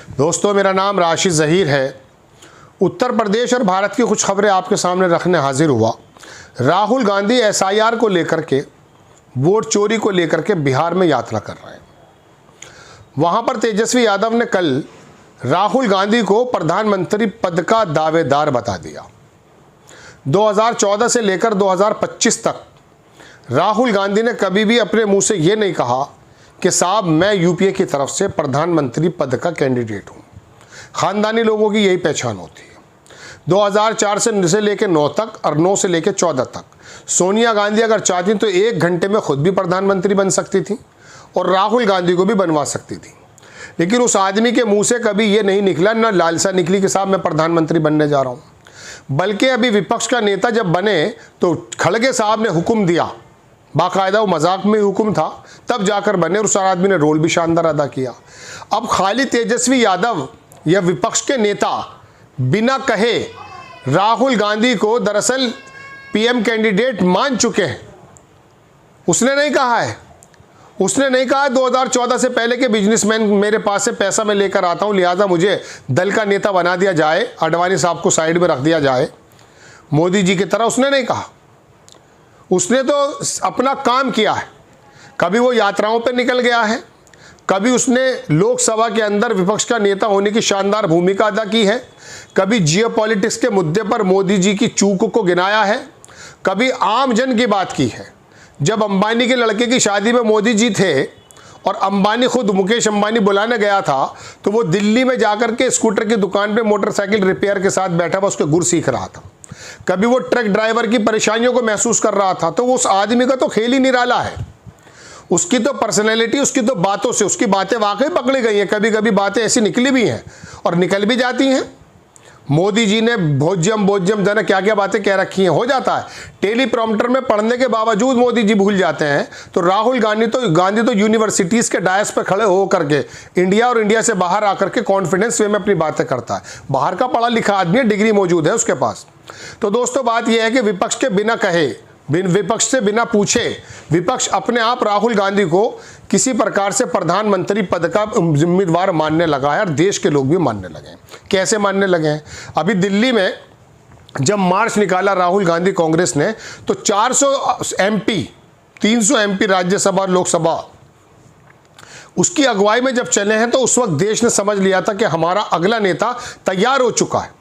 दोस्तों, मेरा नाम राशिद ज़हीर है। उत्तर प्रदेश और भारत की कुछ खबरें आपके सामने रखने हाजिर हुआ। राहुल गांधी एसआईआर को लेकर के, वोट चोरी को लेकर के बिहार में यात्रा कर रहे हैं। वहां पर तेजस्वी यादव ने कल राहुल गांधी को प्रधानमंत्री पद का दावेदार बता दिया। 2014 से लेकर 2025 तक राहुल गांधी ने कभी भी अपने मुंह से ये नहीं कहा कि साहब मैं यूपीए की तरफ से प्रधानमंत्री पद का कैंडिडेट हूँ। ख़ानदानी लोगों की यही पहचान होती है। 2004 से लेकर 9 तक और 9 से लेकर 14 तक सोनिया गांधी अगर चाहती तो 1 घंटे में खुद भी प्रधानमंत्री बन सकती थी और राहुल गांधी को भी बनवा सकती थी। लेकिन उस आदमी के मुंह से कभी ये नहीं निकला, ना लालसा निकली कि साहब मैं प्रधानमंत्री बनने जा रहा हूँ। बल्कि अभी विपक्ष का नेता जब बने तो खड़गे साहब ने हुक्म दिया, बाकायदा वो मजाक में हुक्म था, तब जाकर बने और उस आदमी ने रोल भी शानदार अदा किया। अब खाली तेजस्वी यादव या विपक्ष के नेता बिना कहे राहुल गांधी को दरअसल पीएम कैंडिडेट मान चुके हैं। उसने नहीं कहा है 2014 से पहले के बिजनेसमैन मेरे पास से पैसा मैं लेकर आता हूं, लिहाजा मुझे दल का नेता बना दिया जाए, आडवाणी साहब को साइड में रख दिया जाए मोदी जी की तरह। उसने नहीं कहा। उसने तो अपना काम किया है। कभी वो यात्राओं पर निकल गया है, कभी उसने लोकसभा के अंदर विपक्ष का नेता होने की शानदार भूमिका अदा की है, कभी जियोपॉलिटिक्स के मुद्दे पर मोदी जी की चूक को गिनाया है, कभी आम जन की बात की है। जब अंबानी के लड़के की शादी में मोदी जी थे और अंबानी खुद मुकेश अंबानी बुलाने गया था तो वो दिल्ली में जाकर के स्कूटर की दुकान पे मोटरसाइकिल रिपेयर के साथ बैठा हुआ उसके गुर सीख रहा था। कभी वो ट्रक ड्राइवर की परेशानियों को महसूस कर रहा था। तो वो उस आदमी का तो खेल ही निराला है। उसकी तो पर्सनैलिटी, उसकी तो बातों से, उसकी बातें वाकई पकड़ी गई हैं। कभी कभी बातें ऐसी निकली भी हैं और निकल भी जाती हैं। मोदी जी ने भोज्यम जाने क्या क्या बातें कह रखी हैं, हो जाता है। टेलीप्रॉम्प्टर में पढ़ने के बावजूद मोदी जी भूल जाते हैं। तो राहुल गांधी तो यूनिवर्सिटीज़ के डायस पर खड़े हो करके इंडिया और इंडिया से बाहर आकर के कॉन्फिडेंस वे में अपनी बातें करता है। बाहर का पढ़ा लिखा आदमी है, डिग्री मौजूद है उसके पास। तो दोस्तों, बात यह है कि विपक्ष के बिना कहे, विपक्ष से बिना पूछे, विपक्ष अपने आप राहुल गांधी को किसी प्रकार से प्रधानमंत्री पद का जिम्मेदार मानने लगा है और देश के लोग भी मानने लगे हैं। कैसे मानने लगे हैं? अभी दिल्ली में जब मार्च निकाला राहुल गांधी कांग्रेस ने तो 400 एमपी, 300 एमपी राज्यसभा और लोकसभा उसकी अगुवाई में जब चले हैं तो उस वक्त देश ने समझ लिया था कि हमारा अगला नेता तैयार हो चुका है।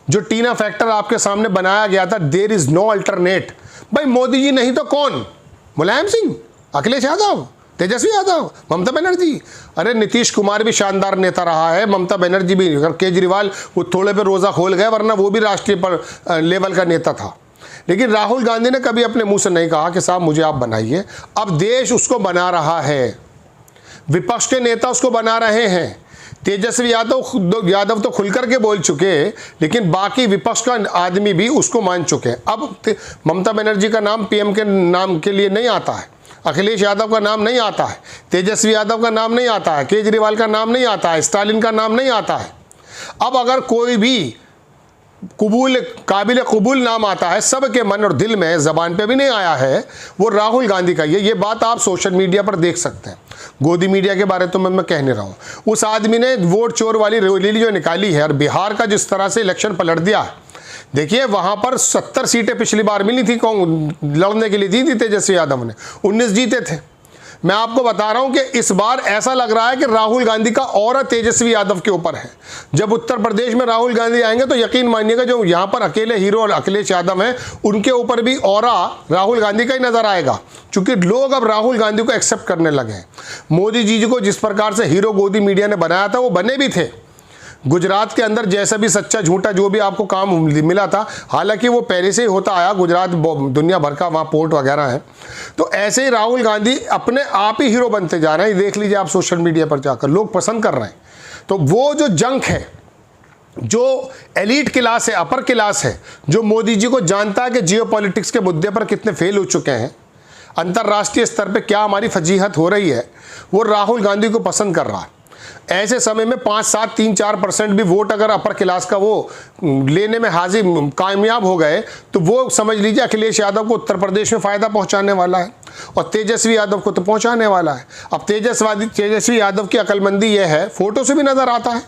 जो टीना फैक्टर आपके सामने बनाया गया था, देयर इज नो अल्टरनेट। भाई मोदी जी नहीं तो कौन? मुलायम सिंह, अखिलेश यादव, तेजस्वी यादव, ममता बनर्जी। अरे नीतीश कुमार भी शानदार नेता रहा है, ममता बनर्जी भी। केजरीवाल वो थोड़े पे रोज़ा खोल गए, वरना वो भी राष्ट्रीय पर लेवल का नेता था। लेकिन राहुल गांधी ने कभी अपने मुंह से नहीं कहा कि साहब मुझे आप बनाइए। अब देश उसको बना रहा है, विपक्ष के नेता उसको बना रहे हैं। तेजस्वी यादव तो खुलकर के बोल चुके, लेकिन बाकी विपक्ष का आदमी भी उसको मान चुके हैं। अब ममता बनर्जी का नाम पीएम के नाम के लिए नहीं आता है, अखिलेश यादव का नाम नहीं आता है, तेजस्वी यादव का नाम नहीं आता है, केजरीवाल का नाम नहीं आता है, स्टालिन का नाम नहीं आता है। अब अगर कोई भी काबिल कबूल नाम आता है, सबके मन और दिल में, ज़बान पे भी नहीं आया है, वो राहुल गांधी का। ये बात आप सोशल मीडिया पर देख सकते हैं। गोदी मीडिया के बारे तो मैं कह नहीं रहा हूँ। उस आदमी ने वोट चोर वाली रैली जो निकाली है और बिहार का जिस तरह से इलेक्शन पलट दिया है, देखिए वहाँ पर 70 सीटें पिछली बार मिली थी, लड़ने के लिए दी थी तेजस्वी यादव ने, 19 जीते थे। मैं आपको बता रहा हूं कि इस बार ऐसा लग रहा है कि राहुल गांधी का ऑरा तेजस्वी यादव के ऊपर है। जब उत्तर प्रदेश में राहुल गांधी आएंगे तो यकीन मानिएगा जो यहां पर अकेले हीरो और अखिलेश यादव हैं, उनके ऊपर भी ऑरा राहुल गांधी का ही नजर आएगा, क्योंकि लोग अब राहुल गांधी को एक्सेप्ट करने लगे हैं। मोदी जी को जिस प्रकार से हीरो गोदी मीडिया ने बनाया था, वो बने भी थे। गुजरात के अंदर जैसा भी सच्चा झूठा जो भी आपको काम मिला था, हालांकि वो पहले से ही होता आया, गुजरात दुनिया भर का वहाँ पोर्ट वगैरह है। तो ऐसे ही राहुल गांधी अपने आप ही हीरो बनते जा रहे हैं। देख लीजिए आप सोशल मीडिया पर जाकर, लोग पसंद कर रहे हैं। तो वो जो जंक है, जो एलीट क्लास है, अपर क्लास है, जो मोदी जी को जानता है कि जियोपॉलिटिक्स के मुद्दे पर कितने फेल हो चुके हैं, अंतर्राष्ट्रीय स्तर पर क्या हमारी फजीहत हो रही है, वो राहुल गांधी को पसंद कर रहा है। ऐसे समय में 5, 7, 3, 4% भी वोट अगर अपर क्लास का वो लेने में हाजिर कामयाब हो गए तो वो समझ लीजिए अखिलेश यादव को उत्तर प्रदेश में फ़ायदा पहुंचाने वाला है और तेजस्वी यादव को तो पहुंचाने वाला है। अब तेजस्वी यादव की अक्लमंदी ये है, फ़ोटो से भी नज़र आता है,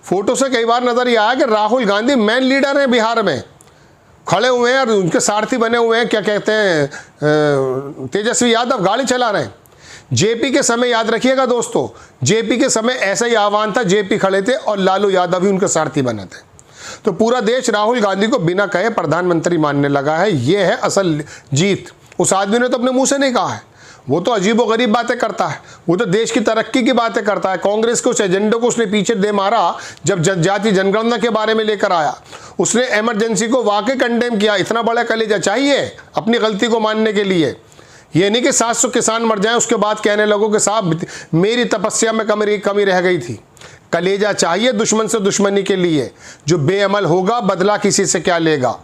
फ़ोटो से कई बार नज़र ये आया कि राहुल गांधी मेन लीडर हैं बिहार में, खड़े हुए हैं और उनके सारथी बने हुए हैं, क्या कहते हैं, तेजस्वी यादव गाड़ी चला रहे हैं। जेपी के समय याद रखिएगा दोस्तों, जेपी के समय ऐसा ही आह्वान था, जेपी खड़े थे और लालू यादव भी उनके सारथी बने थे। तो पूरा देश राहुल गांधी को बिना कहे प्रधानमंत्री मानने लगा है। ये है असल जीत। उस आदमी ने तो अपने मुंह से नहीं कहा है, वो तो अजीबोगरीब बातें करता है, वो तो देश की तरक्की की बातें करता है। कांग्रेस के उस एजेंडे को उसने पीछे दे मारा जब जाति जनगणना के बारे में लेकर आया, उसने इमरजेंसी को वाकई कंडेम किया। इतना बड़ा कलेजा चाहिए अपनी गलती को मानने के लिए? ये नहीं कि 700 किसान मर जाएं उसके बाद कहने लगो कि साहब मेरी तपस्या में कमी रह गई थी। कलेजा चाहिए दुश्मन से दुश्मनी के लिए, जो बेअमल होगा बदला किसी से क्या लेगा।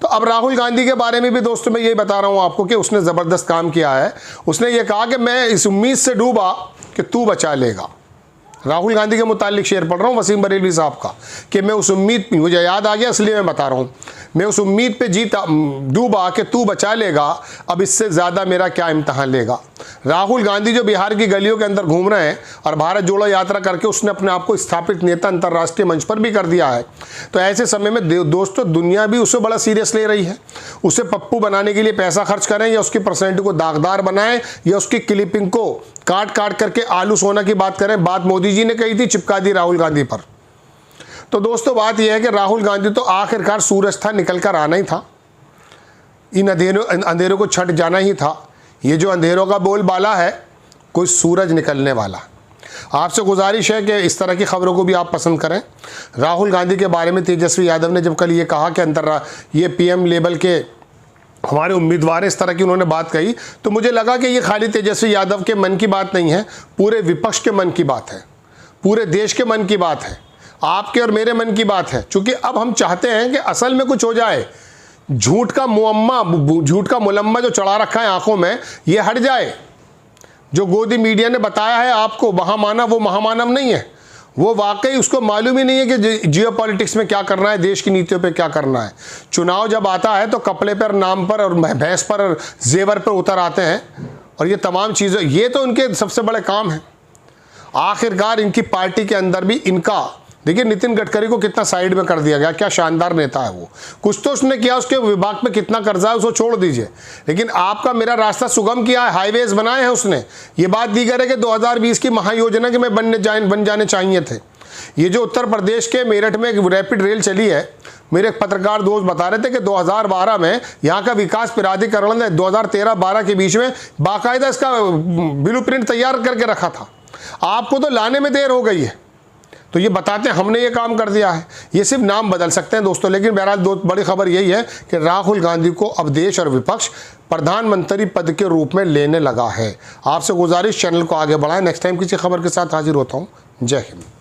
तो अब राहुल गांधी के बारे में भी दोस्तों मैं यही बता रहा हूं आपको कि उसने ज़बरदस्त काम किया है। उसने ये कहा कि मैं इस उम्मीद से डूबा कि तू बचा लेगा। राहुल गांधी के मुतालिक शेर पढ़ रहा हूँ वसीम बरेलवी साहब का कि मैं उस उम्मीद, मुझे याद आ गया इसलिए मैं बता रहा हूँ, मैं उस उम्मीद पे डूबा कि तू बचा लेगा, अब इससे ज़्यादा मेरा क्या इम्तहान लेगा। राहुल गांधी जो बिहार की गलियों के अंदर घूम रहे हैं और भारत जोड़ो यात्रा करके उसने अपने आप को स्थापित नेता अंतर्राष्ट्रीय मंच पर भी कर दिया है। तो ऐसे समय में दोस्तों दुनिया भी उसे बड़ा सीरियस ले रही है। उसे पप्पू बनाने के लिए पैसा खर्च करें या उसकी पर्सनैलिटी को दागदार बनाएं या उसकी क्लिपिंग को काट करके आलू सोना की बात करें, बात मोदी जी ने कही थी, चिपका दी राहुल गांधी पर। तो दोस्तों बात यह है कि राहुल गांधी तो आखिरकार सूरज था, निकल कर आना ही था, इन अंधेरों को छट जाना ही था। ये जो अंधेरों का बोलबाला है, कोई सूरज निकलने वाला। आपसे गुजारिश है कि इस तरह की खबरों को भी आप पसंद करें। राहुल गांधी के बारे में तेजस्वी यादव ने जब कल ये कहा कि ये पीएम लेवल के हमारे उम्मीदवार इस तरह की उन्होंने बात कही, तो मुझे लगा कि ये खाली तेजस्वी यादव के मन की बात नहीं है, पूरे विपक्ष के मन की बात है, पूरे देश के मन की बात है, आपके और मेरे मन की बात है। क्योंकि अब हम चाहते हैं कि असल में कुछ हो जाए, झूठ का मुलम्मा जो चढ़ा रखा है आंखों में, ये हट जाए। जो गोदी मीडिया ने बताया है आपको महामानव, वो महामानव नहीं है। वो वाकई उसको मालूम ही नहीं है कि जियोपॉलिटिक्स में क्या करना है, देश की नीतियों पे क्या करना है। चुनाव जब आता है तो कपड़े पर, नाम पर और भैंस पर और जेवर पर उतर आते हैं और ये तमाम चीज़ें, ये तो उनके सबसे बड़े काम है। आखिरकार इनकी पार्टी के अंदर भी इनका, देखिए नितिन गडकरी को कितना साइड में कर दिया गया, क्या शानदार नेता है वो। कुछ तो उसने किया, उसके विभाग में कितना कर्जा है उसको छोड़ दीजिए, लेकिन आपका मेरा रास्ता सुगम किया है, हाईवेज बनाए हैं उसने। ये बात दी गई है कि 2020 की महायोजना के में बन जाने चाहिए थे। ये जो उत्तर प्रदेश के मेरठ में एक रैपिड रेल चली है, मेरे एक पत्रकार दोस्त बता रहे थे कि 2012 में यहाँ का विकास प्राधिकरण ने 2013-12 के बीच में बाकायदा इसका ब्लूप्रिंट तैयार करके रखा था। आपको तो लाने में देर हो गई है। तो ये बताते हैं हमने ये काम कर दिया है। ये सिर्फ नाम बदल सकते हैं दोस्तों, लेकिन बहरहाल बड़ी खबर यही है कि राहुल गांधी को अब देश और विपक्ष प्रधानमंत्री पद के रूप में लेने लगा है। आपसे गुजारिश चैनल को आगे बढ़ाएं। नेक्स्ट टाइम किसी खबर के साथ हाजिर होता हूँ। जय हिंद।